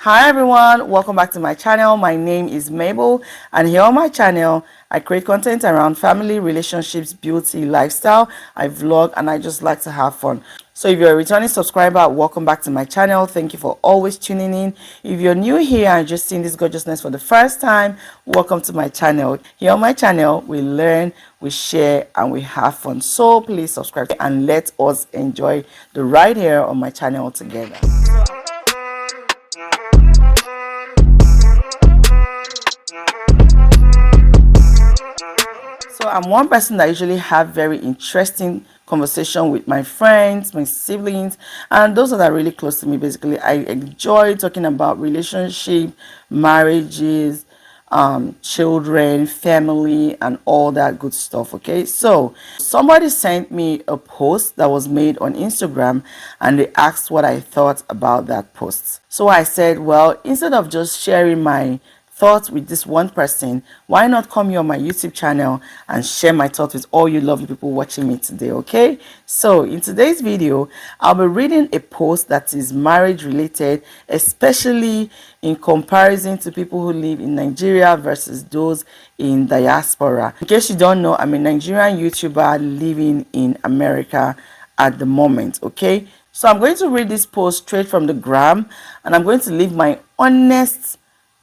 Hi everyone, welcome back to my channel. My name is Mabel, and here on my channel I create content around family, relationships, beauty, lifestyle. I vlog and I just like to have fun. So if you're a returning subscriber, welcome back to my channel. Thank you for always tuning in. If you're new here and just seeing this gorgeousness for the first time, welcome to my channel. Here on my channel we learn, we share, and we have fun. So please subscribe and let us enjoy the ride here on my channel together. So I'm one person that usually have very interesting conversation with my friends, my siblings, and those that are really close to me. Basically, I enjoy talking about relationship, marriages, children, family, and all that good stuff. Okay, so somebody sent me a post that was made on Instagram, and they asked what I thought about that post. So I said, well, instead of just sharing my thoughts with this one person, why not come here on my YouTube channel and share my thoughts with all you lovely people watching me today? Okay, so in today's video I'll be reading a post that is marriage related, especially in comparison to people who live in Nigeria versus those in diaspora. In case you don't know, I'm a Nigerian YouTuber living in America at the moment. Okay, so I'm going to read this post straight from the gram, and I'm going to leave my honest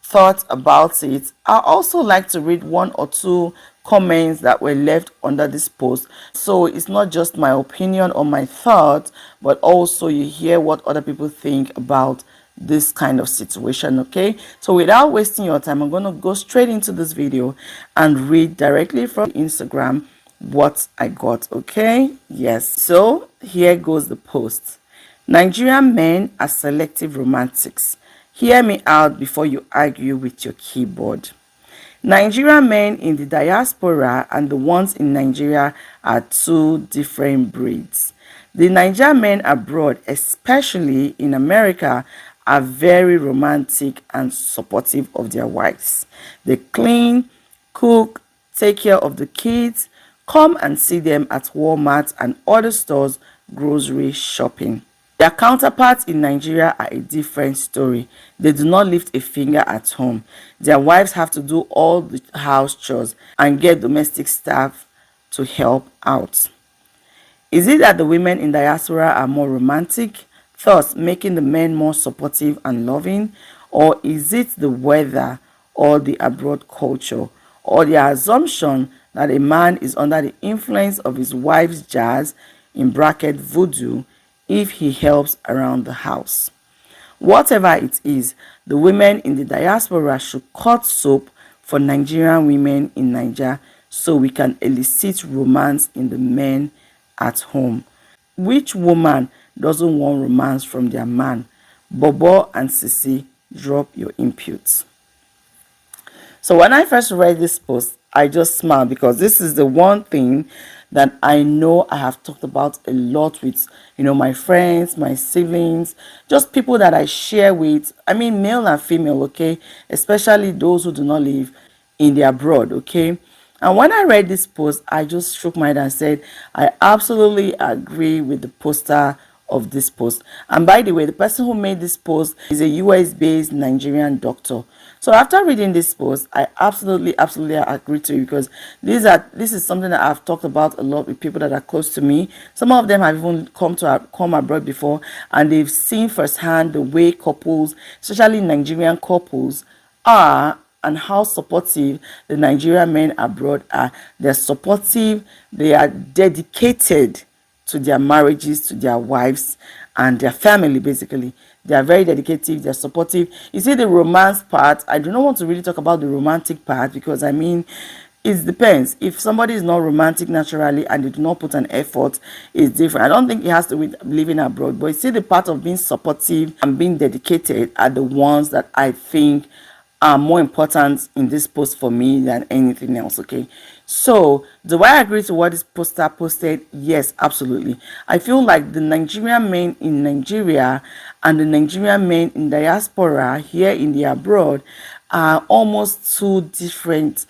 thoughts about it. I also like to read one or two comments that were left under this post, so it's not just my opinion or my thoughts, but also you hear what other people think about this kind of situation. Okay, so without wasting your time, I'm going to go straight into this video and read directly from Instagram what I got. Okay, yes, so here goes the post. Nigerian men are selective romantics. Hear me out before you argue with your keyboard. Nigerian men in the diaspora and the ones in Nigeria are two different breeds. The Nigerian men abroad, especially in America, are very romantic and supportive of their wives. They clean, cook, take care of the kids, come and see them at Walmart and other stores grocery shopping. Their counterparts in Nigeria are a different story. They do not lift a finger at home. Their wives have to do all the house chores and get domestic staff to help out. Is it that the women in diaspora are more romantic, thus making the men more supportive and loving? Or is it the weather or the abroad culture, or the assumption that a man is under the influence of his wife's jazz, in bracket voodoo, if he helps around the house? Whatever it is, the women in the diaspora should cut soap for Nigerian women in Nigeria so we can elicit romance in the men at home. Which woman doesn't want romance from their man? Bobo and Sisi, drop your inputs. So when I first read this post, I just smiled, because this is the one thing that I know I have talked about a lot with, my friends, my siblings, just people that I share with. I mean, male and female, okay, especially those who do not live in the abroad, okay. And when I read this post, I just shook my head and said, I absolutely agree with the poster of this post. And by the way, the person who made this post is a US-based Nigerian doctor. So after reading this post, I absolutely agree to you, because this is something that I've talked about a lot with people that are close to me. Some of them have even come abroad before, and they've seen firsthand the way couples, especially Nigerian couples, are, and how supportive the Nigerian men abroad are. They're supportive, they are dedicated to their marriages, to their wives and their family. Basically, they are very dedicated, they're supportive. You see, the romance part, I do not want to really talk about the romantic part, because I mean, it depends. If somebody is not romantic naturally and they do not put an effort, it's different. I don't think it has to be living abroad, but you see, the part of being supportive and being dedicated are the ones that I think are more important in this post for me than anything else. Okay, so do I agree to what this poster posted? Yes, absolutely. I feel like the Nigerian men in Nigeria and the Nigerian men in diaspora here in the abroad are almost two different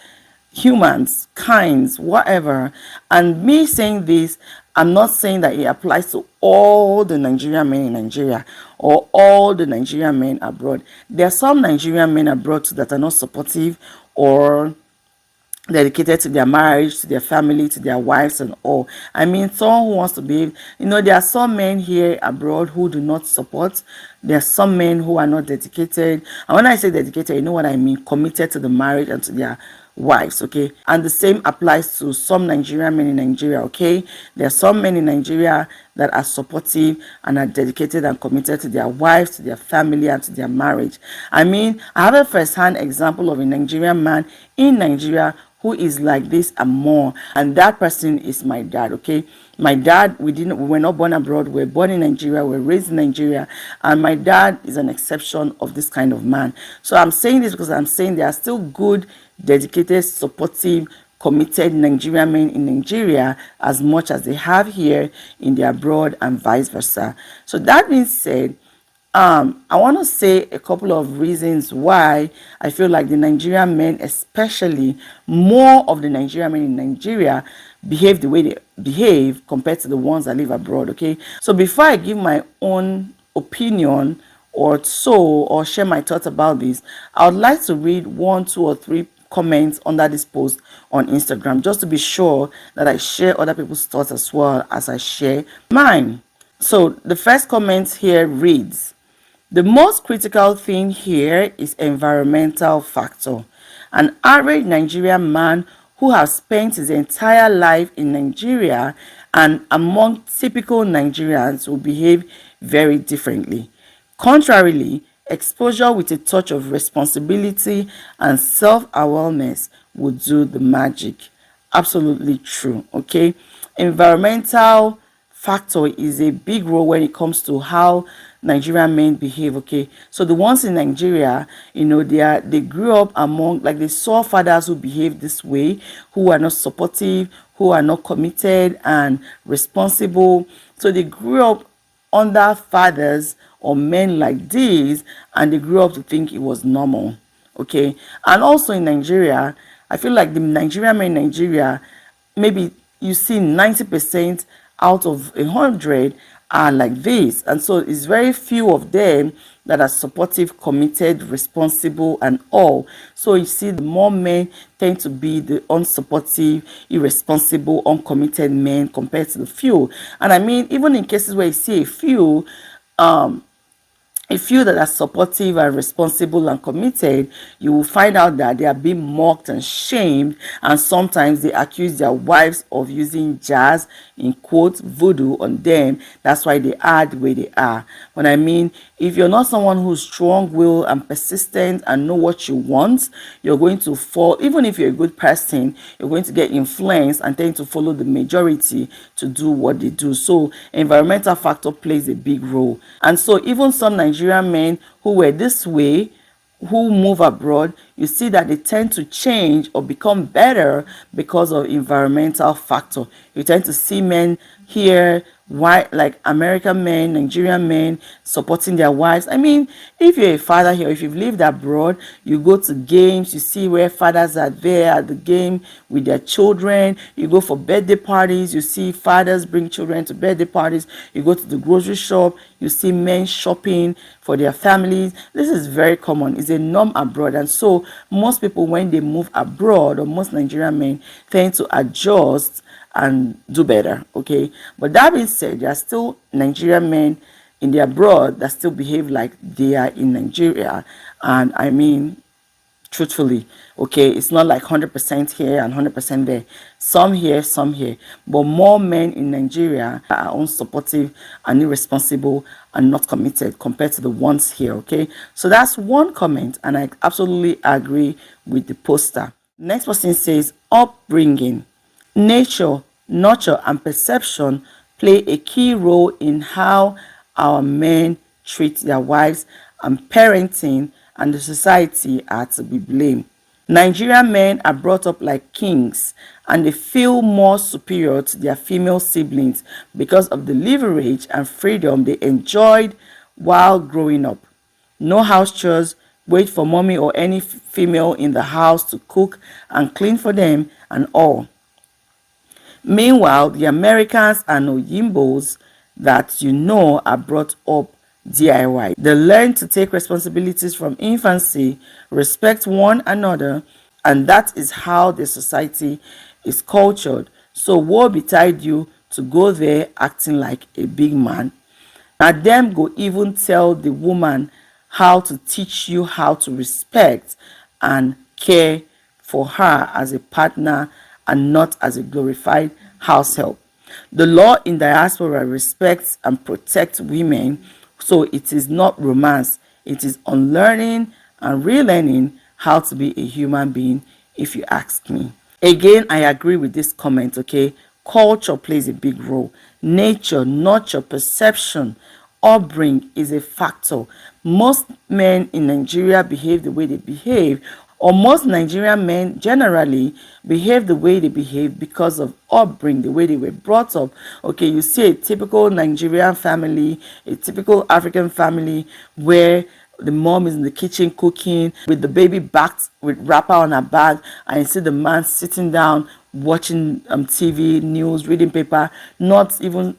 humans, kinds, whatever. And me saying this, I'm not saying that it applies to all the Nigerian men in Nigeria or all the Nigerian men abroad. There are some Nigerian men abroad that are not supportive or dedicated to their marriage, to their family, to their wives and all. I mean, someone who wants to be, there are some men here abroad who do not support. There are some men who are not dedicated. And when I say dedicated, you know what I mean, committed to the marriage and to their wives, okay? And the same applies to some Nigerian men in Nigeria, okay? There are some men in Nigeria that are supportive and are dedicated and committed to their wives, to their family, and to their marriage. I mean, I have a first-hand example of a Nigerian man in Nigeria who is like this and more, and that person is my dad, okay? My dad, we were not born abroad, we were born in Nigeria, we were raised in Nigeria, and my dad is an exception of this kind of man. So I'm saying this because I'm saying there are still good, dedicated, supportive, committed Nigerian men in Nigeria as much as they have here in the abroad and vice versa. So that being said, I want to say a couple of reasons why I feel like the Nigerian men, especially more of the Nigerian men in Nigeria, behave the way they behave compared to the ones that live abroad, okay? So before I give my own opinion or share my thoughts about this, I would like to read 1, 2, or 3 comments under this post on Instagram, just to be sure that I share other people's thoughts as well as I share mine. So the first comment here reads, the most critical thing here is environmental factor. An average Nigerian man who has spent his entire life in Nigeria and among typical Nigerians will behave very differently. Contrarily, exposure with a touch of responsibility and self-awareness would do the magic. Absolutely true, okay? Environmental factor is a big role when it comes to how Nigerian men behave, okay? So the ones in Nigeria, they grew up among, like, they saw fathers who behave this way, who are not supportive, who are not committed and responsible. So they grew up under fathers or men like these, and they grew up to think it was normal, okay? And also in Nigeria, I feel like the Nigerian men in Nigeria, maybe you see 90% out of 100 are like this, and so it's very few of them that are supportive, committed, responsible and all. So you see, the more men tend to be the unsupportive, irresponsible, uncommitted men compared to the few. And I mean, even in cases where you see a few that are supportive and responsible and committed, you will find out that they are being mocked and shamed, and sometimes they accuse their wives of using jazz, in quotes, voodoo on them. That's why they are the way they are. When I mean, if you're not someone who's strong-willed and persistent and know what you want, you're going to fall. Even if you're a good person, you're going to get influenced and tend to follow the majority to do what they do. So environmental factor plays a big role. And so even some Nigerian men who were this way, who move abroad, you see that they tend to change or become better because of environmental factor. You tend to see men here, white, like American men, Nigerian men, supporting their wives. I mean, if you're a father here, if you've lived abroad, you go to games, you see where fathers are there at the game with their children. You go for birthday parties, you see fathers bring children to birthday parties. You go to the grocery shop, you see men shopping for their families. This is very common. It's a norm abroad. And so most people, when they move abroad, or most Nigerian men, tend to adjust and do better, okay? But that being said, there are still Nigerian men in the abroad that still behave like they are in Nigeria. And I mean, truthfully, okay, it's not like 100% here and 100% there. Some here, some here. But more men in Nigeria are unsupportive and irresponsible and not committed compared to the ones here, okay? So that's one comment, and I absolutely agree with the poster. Next person says, upbringing. Nature, nurture, and perception play a key role in how our men treat their wives, and parenting and the society are to be blamed. Nigerian men are brought up like kings, and they feel more superior to their female siblings because of the leverage and freedom they enjoyed while growing up. No house chores, wait for mommy or any female in the house to cook and clean for them and all. Meanwhile, the Americans and Oyimbos that you know are brought up DIY. They learn to take responsibilities from infancy, respect one another, and that is how the society is cultured. So woe betide you to go there acting like a big man. And them go even tell the woman how to teach you how to respect and care for her as a partner and not as a glorified house help. The law in diaspora respects and protects women, so it is not romance. It is unlearning and relearning how to be a human being, if you ask me. Again, I agree with this comment, okay? Culture plays a big role. Nature, nurture, perception, upbringing is a factor. Most men in Nigeria behave the way they behave, or most Nigerian men generally behave the way they behave because of upbringing, the way they were brought up. Okay, you see a typical Nigerian family, a typical African family where the mom is in the kitchen cooking with the baby backed with wrapper on her back, and you see the man sitting down watching TV, news, reading paper, not even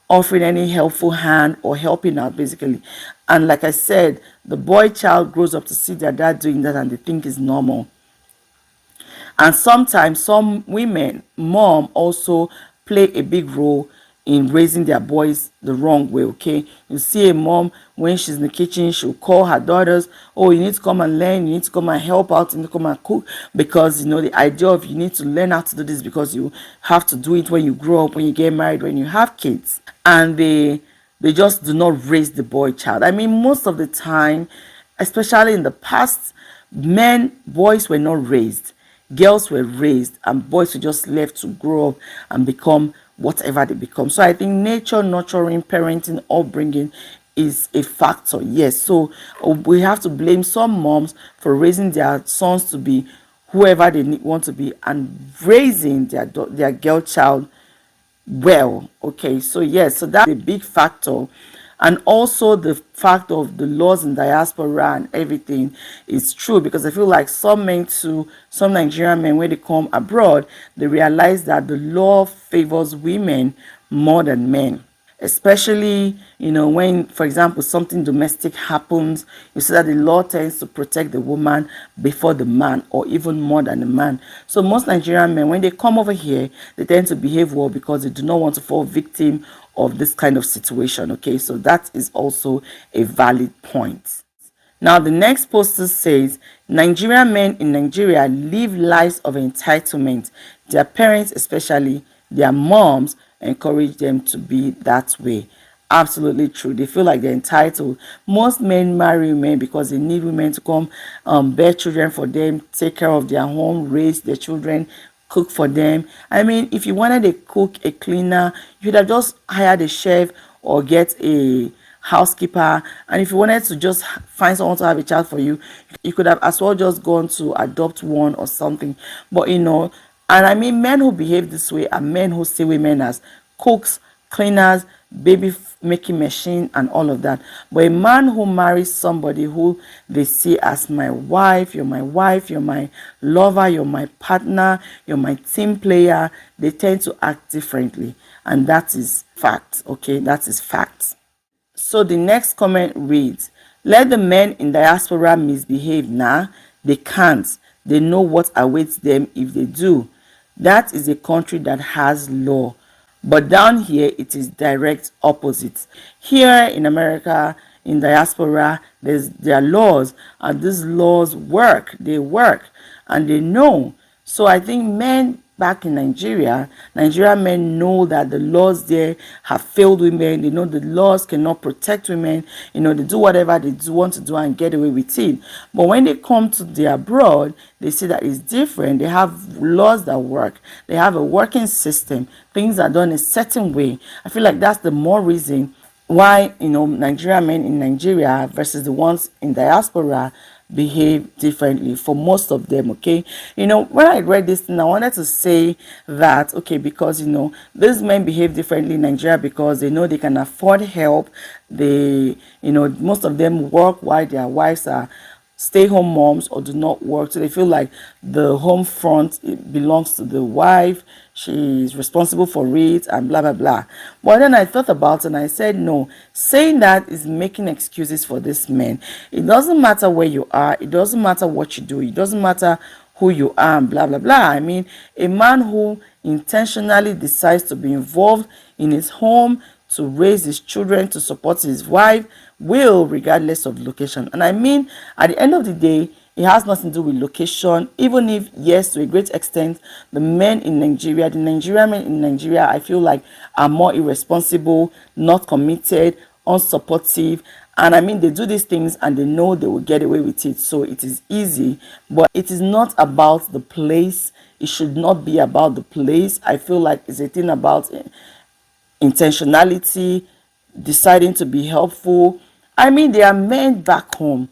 offering any helpful hand or helping out basically. And like I said, the boy child grows up to see their dad doing that and they think it's normal. And sometimes some women, mom, also play a big role in raising their boys the wrong way, okay? You see a mom, when she's in the kitchen, she'll call her daughters, oh, you need to come and learn, you need to come and help out, you need to come and cook, because, you know, the idea of you need to learn how to do this because you have to do it when you grow up, when you get married, when you have kids. And they just do not raise the boy child. I mean, most of the time, especially in the past, boys were not raised. Girls were raised and boys were just left to grow up and become whatever they become. So I think nature, nurturing, parenting, upbringing is a factor. Yes, so we have to blame some moms for raising their sons to be whoever they want to be and raising their girl child well. Okay, so yes, so that's a big factor. And also the fact of the laws in diaspora and everything is true, because I feel like some men too, some Nigerian men, when they come abroad, they realize that the law favors women more than men. Especially, you know, when, for example, something domestic happens, you see that the law tends to protect the woman before the man, or even more than the man. So most Nigerian men, when they come over here, they tend to behave well because they do not want to fall victim of this kind of situation. Okay, so that is also a valid point. Now, the next poster says, Nigerian men in Nigeria live lives of entitlement. Their parents, especially their moms, encourage them to be that way. Absolutely true. They feel like they're entitled. Most men marry women because they need women to come bear children for them, take care of their home, raise their children, cook for them. I mean, if you wanted a cook, a cleaner, you'd have just hired a chef or get a housekeeper. And if you wanted to just find someone to have a child for you, you could have as well just gone to adopt one or something. But you know, and I mean, men who behave this way are men who see women as cooks, cleaners, baby making machine and all of that. But a man who marries somebody who they see as my wife, you're my lover, you're my partner, you're my team player, they tend to act differently. And that is fact, okay? That is fact. So the next comment reads, let the men in diaspora misbehave now. They can't. They know what awaits them if they do. That is a country that has law. But down here, it is direct opposite. Here in America, in diaspora, there are laws, and these laws work. They work, and they know. So I think men back in Nigerian men know that the laws there have failed women. They know the laws cannot protect women. You know, they do whatever they want to do and get away with it. But when they come to the abroad, they see that it's different. They have laws that work. They have a working system. Things are done a certain way. I feel like that's the more reason why, you know, Nigerian men in Nigeria versus the ones in diaspora behave differently for most of them. Okay, you know, when I read this thing, I wanted to say that, okay, because, you know, these men behave differently in Nigeria because they know they can afford help. They, you know, most of them work while their wives are stay-home moms or do not work, so they feel like the home front, it belongs to the wife, she's responsible for it, and blah blah blah. But then I thought about it and I said, no, saying that is making excuses for this men. It doesn't matter where you are, it doesn't matter what you do, it doesn't matter who you are, and blah blah blah. I mean, a man who intentionally decides to be involved in his home, to raise his children, to support his wife, will, regardless of location. And I mean, at the end of the day, it has nothing to do with location, even if, yes, to a great extent, the men in Nigeria, the Nigerian men in Nigeria, I feel like are more irresponsible, not committed, unsupportive. And I mean, they do these things and they know they will get away with it. So it is easy, but it is not about the place. It should not be about the place. I feel like it's a thing about intentionality, deciding to be helpful. I mean, there are men back home,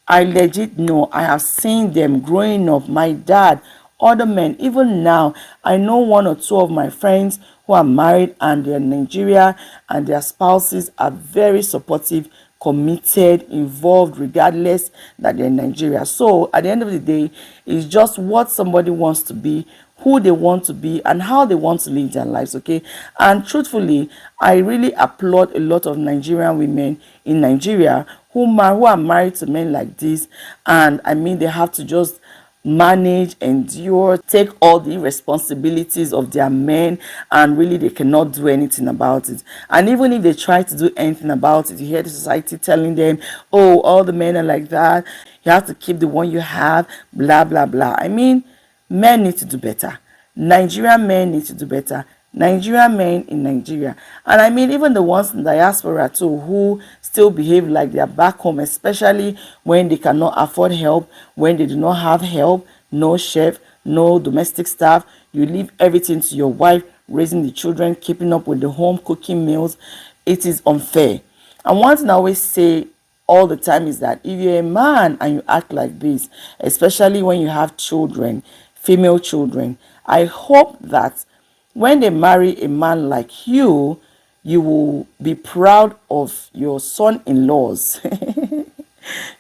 I legit know, I have seen them growing up, my dad, other men, even now. I know one or two of my friends who are married and they're in Nigeria, and their spouses are very supportive, committed, involved, regardless that they're in Nigeria. So at the end of the day, it's just what somebody wants to be, who they want to be, and how they want to live their lives. Okay. And truthfully, I really applaud a lot of Nigerian women in Nigeria who are married to men like this, and I mean, they have to just manage, endure, take all the responsibilities of their men, and really they cannot do anything about it. And even if they try to do anything about it, you hear the society telling them, oh, all the men are like that, you have to keep the one you have, blah blah blah. I mean, men need to do better. Nigerian men need to do better. Nigerian men in Nigeria. And I mean, even the ones in diaspora too, who still behave like they're back home, especially when they cannot afford help, when they do not have help, no chef, no domestic staff. You leave everything to your wife, raising the children, keeping up with the home, cooking meals. It is unfair. And one thing I always say all the time is that if you're a man and you act like this, especially when you have children, female children, I hope that when they marry a man like you, you will be proud of your son-in-laws.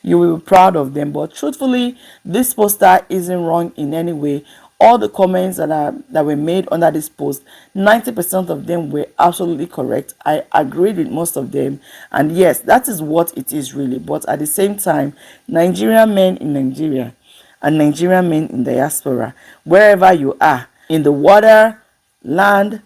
You will be proud of them. But truthfully, this poster isn't wrong in any way. All the comments that were made under this post, 90% of them were absolutely correct. I agreed with most of them. And yes, that is what it is really. But at the same time, Nigerian men in Nigeria and Nigerian men in diaspora, wherever you are, in the water, land,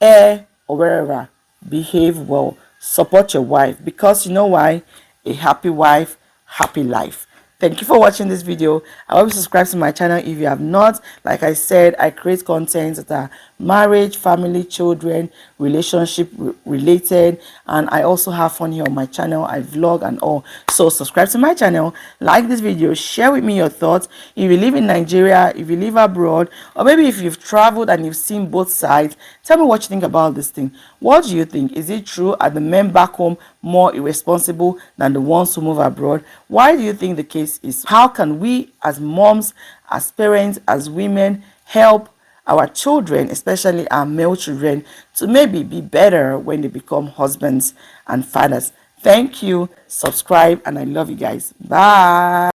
air, or wherever, behave well. Support your wife, because you know why? A happy wife, happy life. Thank you for watching this video. I hope you subscribe to my channel if you have not. Like I said, I create content that are marriage, family, children, relationship related, and I also have fun here on my channel. I vlog and all. So subscribe to my channel, like this video, share with me your thoughts. If you live in Nigeria, if you live abroad, or maybe if you've traveled and you've seen both sides, tell me what you think about this thing. What do you think? Is it true? Are the men back home more irresponsible than the ones who move abroad? Why do you think the case is? How can we as moms, as parents, as women help our children, especially our male children, to maybe be better when they become husbands and fathers? Thank you. Subscribe, and I love you guys. Bye.